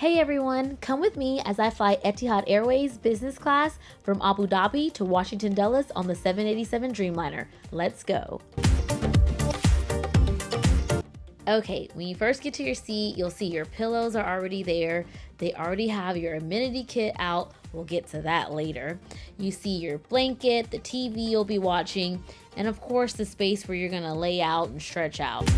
Hey everyone, come with me as I fly Etihad Airways business class from Abu Dhabi to Washington Dulles on the 787 Dreamliner. Let's go. Okay, when you first get to your seat, you'll see your pillows are already there. They already have your Amenity Kit out. We'll get to that later. You see your blanket, the TV you'll be watching, and of course the space where you're gonna lay out and stretch out.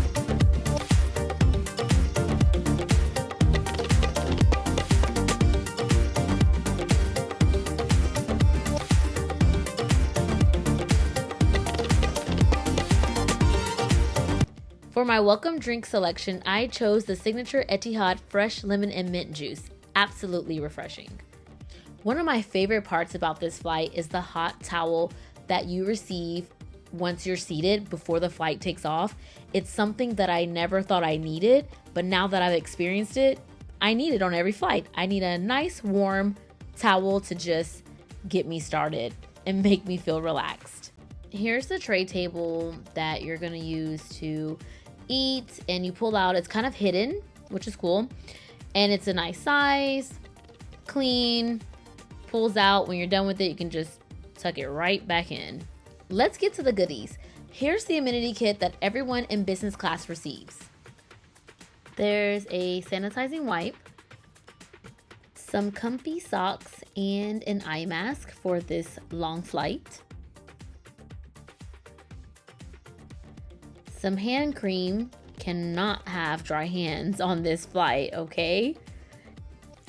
For my welcome drink selection, I chose the signature Etihad fresh lemon and mint juice. Absolutely refreshing. One of my favorite parts about this flight is the hot towel that you receive once you're seated before the flight takes off. It's something that I never thought I needed, but now that I've experienced it, I need it on every flight. I need a nice warm towel to just get me started and make me feel relaxed. Here's the tray table that you're gonna use to eat, and you pull out, it's kind of hidden, which is cool, and it's a nice size, clean, pulls out. When you're done with it, you can just tuck it right back in. Let's get to the goodies. Here's the amenity kit that everyone in business class receives. There's a sanitizing wipe, some comfy socks, and an eye mask for this long flight. Some hand cream. Cannot have dry hands on this flight, okay?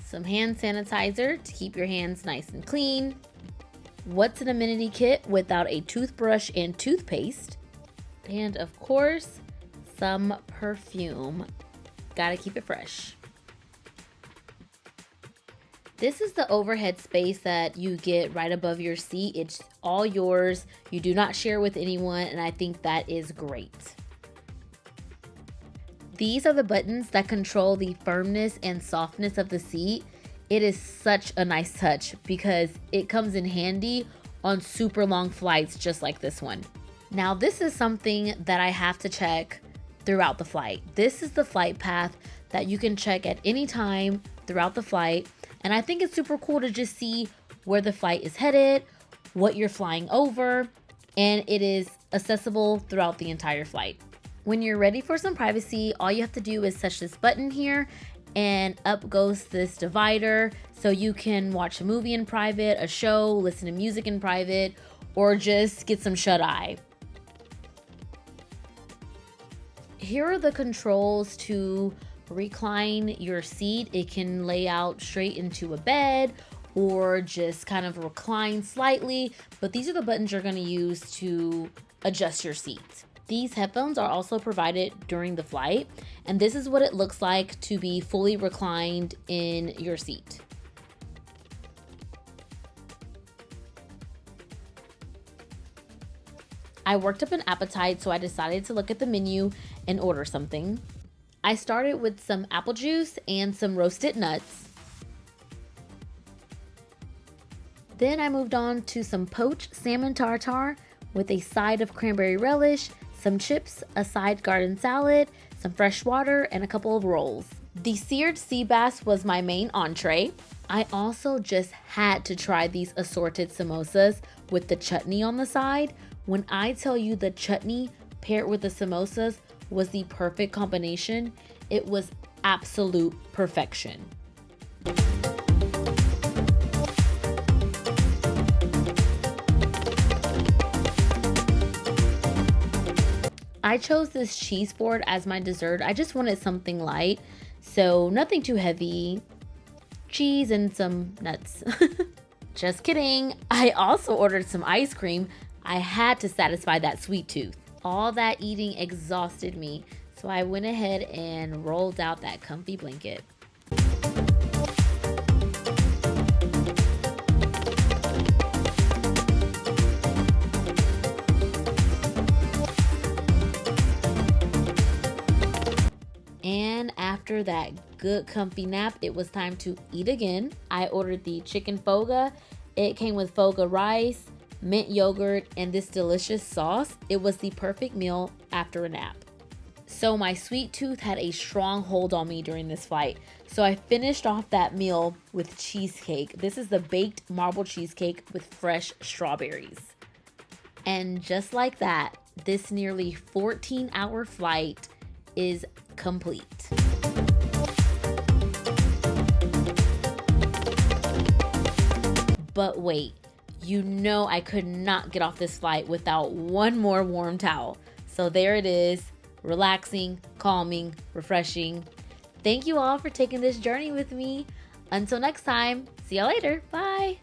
Some hand sanitizer to keep your hands nice and clean. What's an amenity kit without a toothbrush and toothpaste? And of course, some perfume. Gotta keep it fresh. This is the overhead space that you get right above your seat. It's all yours. You do not share with anyone, and I think that is great. These are the buttons that control the firmness and softness of the seat. It is such a nice touch because it comes in handy on super long flights just like this one. Now, this is something that I have to check throughout the flight. This is the flight path that you can check at any time throughout the flight. And I think it's super cool to just see where the flight is headed, what you're flying over, and it is accessible throughout the entire flight. When you're ready for some privacy, all you have to do is touch this button here and up goes this divider, so you can watch a movie in private, a show, listen to music in private, or just get some shut-eye. Here are the controls to recline your seat. It can lay out straight into a bed or just kind of recline slightly, but these are the buttons you're going to use to adjust your seat. These headphones are also provided during the flight, and this is what it looks like to be fully reclined in your seat. I worked up an appetite, so I decided to look at the menu and order something. I started with some apple juice and some roasted nuts. Then I moved on to some poached salmon tartare with a side of cranberry relish, some chips, a side garden salad, some fresh water, and a couple of rolls. The seared sea bass was my main entree. I also just had to try these assorted samosas with the chutney on the side. When I tell you the chutney paired with the samosas was the perfect combination, it was absolute perfection. I chose this cheese board as my dessert. I just wanted something light, so nothing too heavy. Cheese and some nuts. Just kidding. I also ordered some ice cream. I had to satisfy that sweet tooth. All that eating exhausted me, so I went ahead and rolled out that comfy blanket. And after that good comfy nap, it was time to eat again. I ordered the chicken foga. It came with foga rice, mint yogurt, and this delicious sauce. It was the perfect meal after a nap. So my sweet tooth had a strong hold on me during this flight. So I finished off that meal with cheesecake. This is the baked marble cheesecake with fresh strawberries. And just like that, this nearly 14-hour flight is complete. But wait, you know I could not get off this flight without one more warm towel. So there it is. Relaxing, calming, refreshing. Thank you all for taking this journey with me. Until next time, see y'all later. Bye.